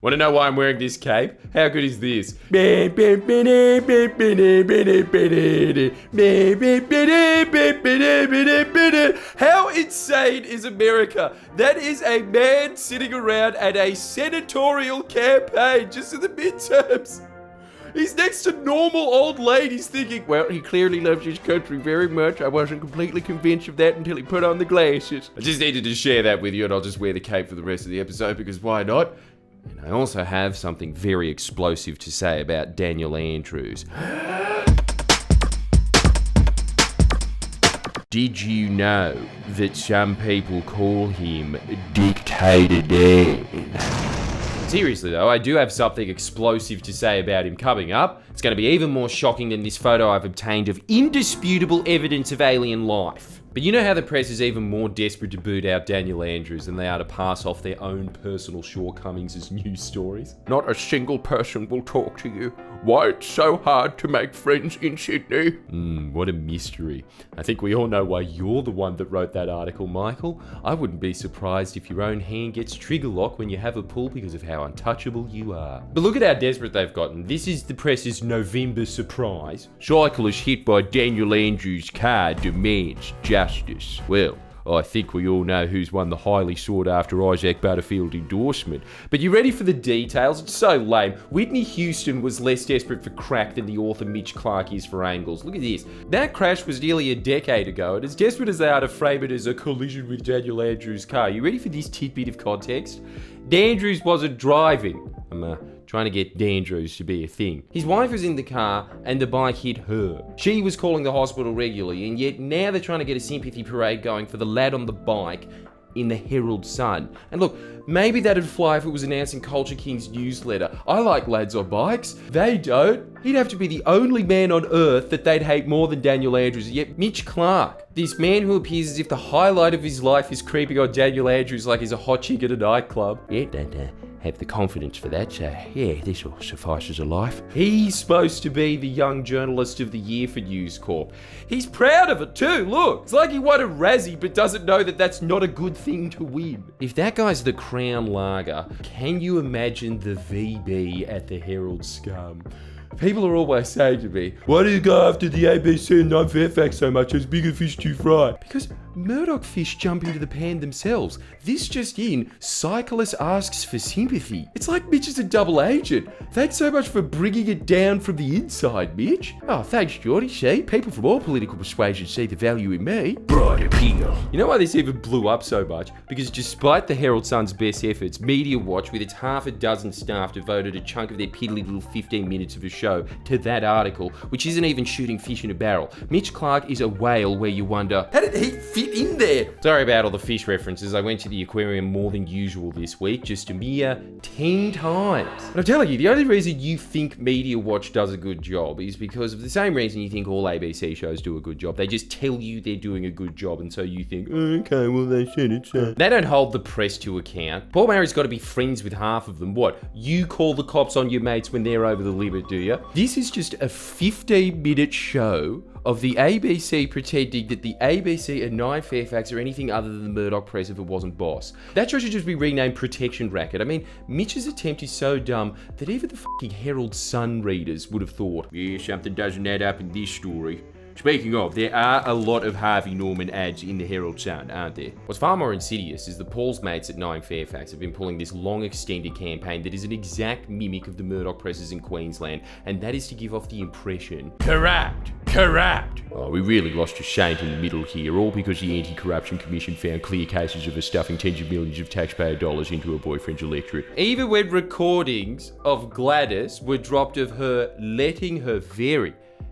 Want to know why I'm wearing this cape? How good is this? How insane is America? That is a man sitting around at a senatorial campaign just in the midterms. He's next to normal old ladies thinking, well, he clearly loves his country very much. I wasn't completely convinced of that until he put on the glasses. I just needed to share that with you, and I'll just wear the cape for the rest of the episode because why not? And I also have something very explosive to say about Daniel Andrews. Did you know that some people call him Dictator Dan? Seriously though, I do have something explosive to say about him coming up. It's going to be even more shocking than this photo I've obtained of indisputable evidence of alien life. But you know how the press is even more desperate to boot out Daniel Andrews than they are to pass off their own personal shortcomings as news stories? Not a single person will talk to you. Why it's so hard to make friends in Sydney. What a mystery. I think we all know why you're the one that wrote that article, Michael. I wouldn't be surprised if your own hand gets trigger locked when you have a pull because of how untouchable you are. But look at how desperate they've gotten. This is the press's November surprise. Cyclist hit by Daniel Andrews' car demands justice. Well, I think we all know who's won the highly sought-after Isaac Butterfield endorsement. But you ready for the details? It's so lame. Whitney Houston was less desperate for crack than the author Mitch Clark is for angles. Look at this. That crash was nearly a decade ago, and as desperate as they are to frame it as a collision with Daniel Andrews' car, you ready for this tidbit of context? Dandrews wasn't driving. I'm trying to get Dandrews to be a thing. His wife was in the car and the bike hit her. She was calling the hospital regularly, and yet now they're trying to get a sympathy parade going for the lad on the bike in the Herald Sun. And look, maybe that'd fly if it was announced in Culture King's newsletter. I like lads on bikes. They don't. He'd have to be the only man on earth that they'd hate more than Daniel Andrews. Yet Mitch Clark, this man who appears as if the highlight of his life is creeping on Daniel Andrews like he's a hot chick at a nightclub. Yeah, don't have the confidence for that, so yeah, this will suffice as a life. He's supposed to be the Young Journalist of the Year for News Corp. He's proud of it too, look. It's like he won a Razzie but doesn't know that that's not a good thing to win. If that guy's the Crown Lager, can you imagine the VB at the Herald Scum? People are always saying to me, why do you go after the ABC and 9 Fairfax so much? There's bigger fish to fry. Because Murdoch fish jump into the pan themselves. This just in, Cyclist asks for sympathy. It's like Mitch is a double agent. Thanks so much for bringing it down from the inside, Mitch. Oh, thanks, Geordie. See, people from all political persuasions see the value in me. Broad appeal. You know why this even blew up so much? Because despite the Herald Sun's best efforts, Media Watch, with its half a dozen staff, devoted a chunk of their piddly little 15 minutes of a show to that article, which isn't even shooting fish in a barrel. Mitch Clark is a whale where you wonder, how did he fit in there? Sorry about all the fish references. I went to the aquarium more than usual this week, just a mere 10 times. And I'm telling you, the only reason you think Media Watch does a good job is because of the same reason you think all ABC shows do a good job. They just tell you they're doing a good job, and so you think, okay, well, they said it, so. They don't hold the press to account. Paul Murray's got to be friends with half of them. What? You call the cops on your mates when they're over the limit, do you? This is just a 15-minute show of the ABC pretending that the ABC and 9 Fairfax are anything other than the Murdoch press if it wasn't Boss. That show should just be renamed Protection Racket. I mean, Mitch's attempt is so dumb that even the fucking Herald Sun readers would have thought, yeah, something doesn't add up in this story. Speaking of, there are a lot of Harvey Norman ads in the Herald Sun, aren't there? What's far more insidious is that Paul's mates at 9 Fairfax have been pulling this long extended campaign that is an exact mimic of the Murdoch presses in Queensland, and that is to give off the impression, corrupt. Oh, we really lost a saint in the middle here, all because the Anti-Corruption Commission found clear cases of her stuffing tens of millions of taxpayer dollars into her boyfriend's electorate. Even when recordings of Gladys were dropped of her letting her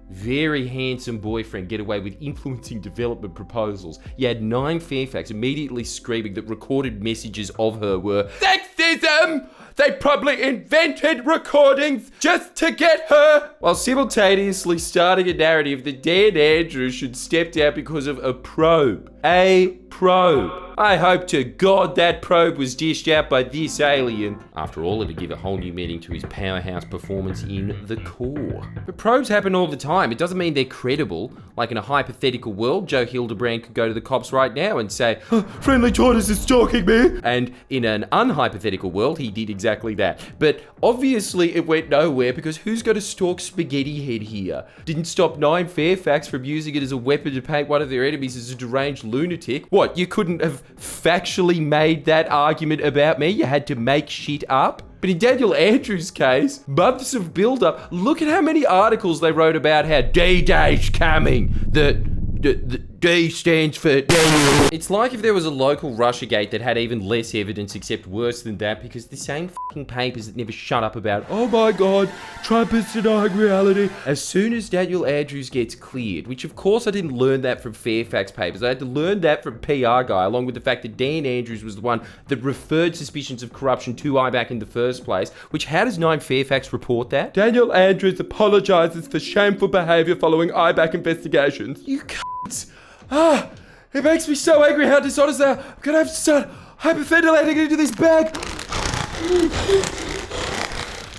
very handsome boyfriend get away with influencing development proposals, you had 9 Fairfax immediately screaming that recorded messages of her were sexism! They probably invented recordings just to get her! While simultaneously starting a narrative that Dan Andrews should step down because of a probe. A probe. I hope to God that probe was dished out by this alien. After all, it'd give a whole new meaning to his powerhouse performance in The Core. But probes happen all the time. It doesn't mean they're credible. Like in a hypothetical world, Joe Hildebrand could go to the cops right now and say, friendly tortoise is stalking me. And in an unhypothetical political world, he did exactly that. But obviously it went nowhere because who's going to stalk Spaghetti Head here? Didn't stop ᵖᵉṕess's from using it as a weapon to paint one of their enemies as a deranged lunatic. What, you couldn't have factually made that argument about me? You had to make shit up? But in Daniel Andrews' case, months of build-up, look at how many articles they wrote about how D-Day's coming. The D stands for Daniel. It's like if there was a local Russiagate that had even less evidence except worse than that, because the same fucking papers that never shut up about, oh my god, Trump is denying reality. As soon as Daniel Andrews gets cleared, which of course I didn't learn that from Fairfax papers, I had to learn that from PR Guy, along with the fact that Dan Andrews was the one that referred suspicions of corruption to IBAC in the first place, which how does ᵖᵉ│ report that? Daniel Andrews apologizes for shameful behavior following IBAC investigations. You cunts. It makes me so angry how dishonest they are. I'm gonna have to start hyperventilating into this bag.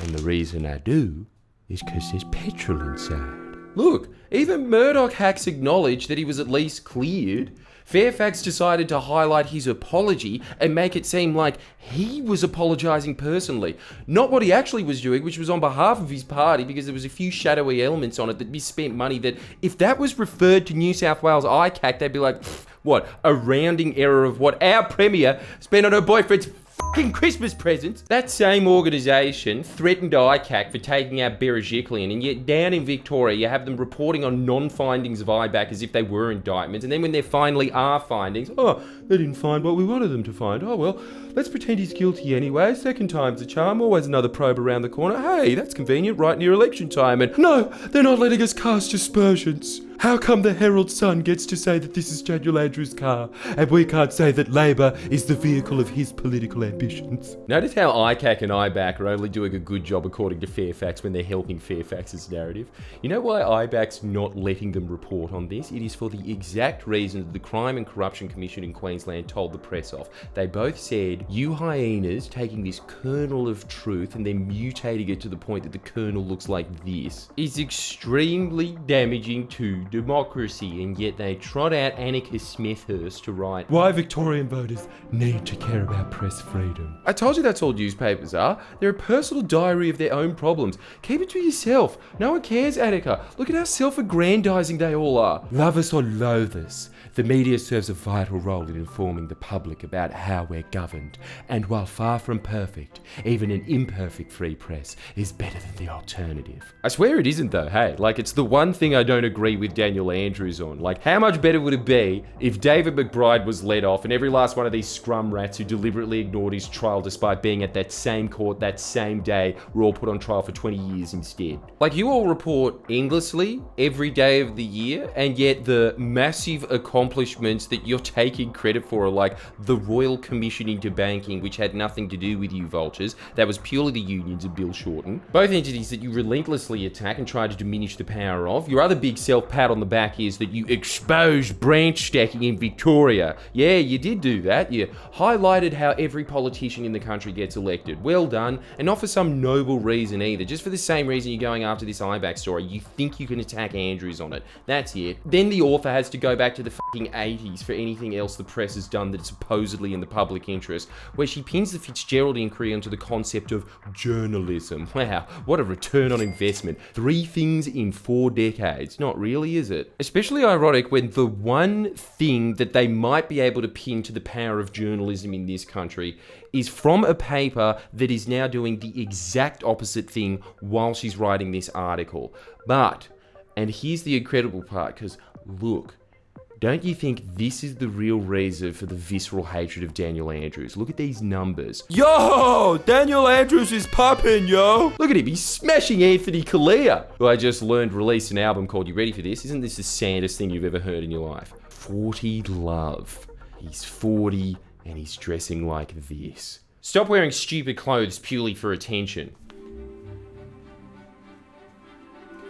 And the reason I do is because there's petrol inside. Look, even Murdoch hacks acknowledged that he was at least cleared. Fairfax decided to highlight his apology and make it seem like he was apologising personally. Not what he actually was doing, which was on behalf of his party, because there was a few shadowy elements on it that misspent money that, if that was referred to New South Wales ICAC, they'd be like, what, a rounding error of what our Premier spent on her boyfriend's fucking Christmas presents. That same organisation threatened ICAC for taking out Berejiklian, and yet down in Victoria you have them reporting on non-findings of IBAC as if they were indictments, and then when there finally are findings, oh, they didn't find what we wanted them to find. Oh well, let's pretend he's guilty anyway. Second time's a charm, always another probe around the corner. Hey, that's convenient, right near election time. And no, they're not letting us cast aspersions. How come the Herald Sun gets to say that this is Daniel Andrews' car, and we can't say that Labor is the vehicle of his political ambitions? Notice how ICAC and IBAC are only doing a good job according to Fairfax when they're helping Fairfax's narrative. You know why IBAC's not letting them report on this? It is for the exact reason that the Crime and Corruption Commission in Queensland told the press off. They both said, you hyenas taking this kernel of truth and then mutating it to the point that the kernel looks like this is extremely damaging to democracy, and yet they trot out Annika Smithhurst to write, why Victorian voters need to care about press freedom. I told you that's all newspapers are. They're a personal diary of their own problems. Keep it to yourself. No one cares, Annika. Look at how self-aggrandizing they all are. Love us or loathe us, the media serves a vital role in informing the public about how we're governed. And while far from perfect, even an imperfect free press is better than the alternative. I swear it isn't though, hey. Like, it's the one thing I don't agree with Daniel Andrews on. Like, how much better would it be if David McBride was let off and every last one of these scrum rats who deliberately ignored his trial despite being at that same court that same day were all put on trial for 20 years instead? Like, you all report endlessly every day of the year, and yet the massive accomplishments that you're taking credit for are like the Royal Commission into Banking, which had nothing to do with you vultures. That was purely the unions of Bill Shorten. Both entities that you relentlessly attack and try to diminish the power of. Your other big self-pat on the back is that you exposed branch stacking in Victoria. Yeah, you did do that. You highlighted how every politician in the country gets elected. Well done. And not for some noble reason either. Just for the same reason you're going after this IBAC story. You think you can attack Andrews on it. That's it. Then the author has to go back to the fucking 80s for anything else the press has done that's supposedly in the public interest, where she pins the Fitzgerald inquiry onto the concept of journalism. Wow, what a return on investment. 3 things in 4 decades. Not really, is it? Especially ironic when the one thing that they might be able to pin to the power of journalism in this country is from a paper that is now doing the exact opposite thing while she's writing this article. But, and here's the incredible part, because look, don't you think this is the real reason for the visceral hatred of Daniel Andrews? Look at these numbers. Yo! Daniel Andrews is popping, yo! Look at him, he's smashing Anthony Kalia, who I just learned released an album called, you ready for this? Isn't this the saddest thing you've ever heard in your life? 40 Love. He's 40 and he's dressing like this. Stop wearing stupid clothes purely for attention.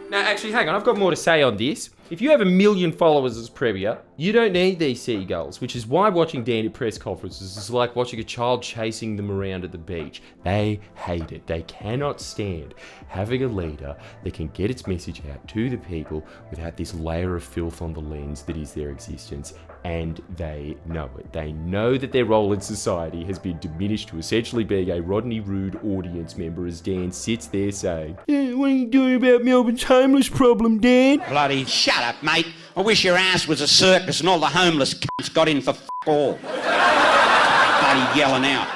Now, actually, hang on, I've got more to say on this. If you have 1 million followers as Premier, you don't need these seagulls, which is why watching Danny press conferences is like watching a child chasing them around at the beach. They hate it. They cannot stand having a leader that can get its message out to the people without this layer of filth on the lens that is their existence. and they know it. They know that their role in society has been diminished to essentially being a Rodney Rude audience member as Dan sits there saying, "Yeah, what are you doing about Melbourne's homeless problem, Dan?" Bloody shut up, mate. I wish your ass was a circus and all the homeless cunts got in for all. Bloody yelling out.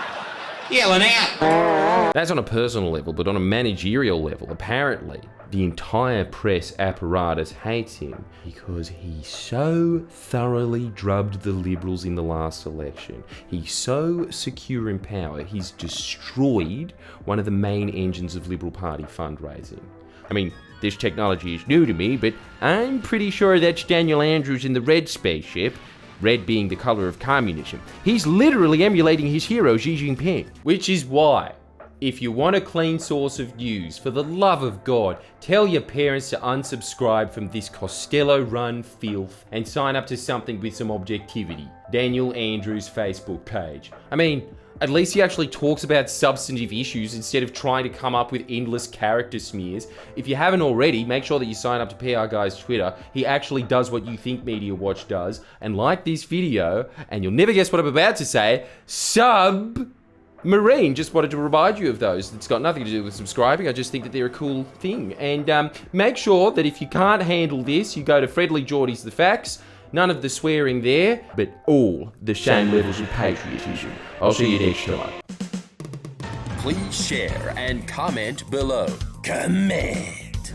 Yelling out! That's on a personal level, but on a managerial level, apparently, the entire press apparatus hates him because he so thoroughly drubbed the Liberals in the last election. He's so secure in power, he's destroyed one of the main engines of Liberal Party fundraising. I mean, this technology is new to me, but I'm pretty sure that's Daniel Andrews in the red spaceship. Red being the colour of communism. He's literally emulating his hero, Xi Jinping. Which is why, if you want a clean source of news, for the love of God, tell your parents to unsubscribe from this Costello-run filth and sign up to something with some objectivity. Daniel Andrews' Facebook page. I mean, at least he actually talks about substantive issues instead of trying to come up with endless character smears. If you haven't already, make sure that you sign up to PR Guy's Twitter. He actually does what you think Media Watch does. And like this video, and you'll never guess what I'm about to say, Submarine. Just wanted to remind you of those. It's got nothing to do with subscribing. I just think that they're a cool thing. And make sure that if you can't handle this, you go to Fredly Geordie's The Facts. None of the swearing there, but all the same levels of patriotism. I'll see you next time. Please share and comment below. Comment.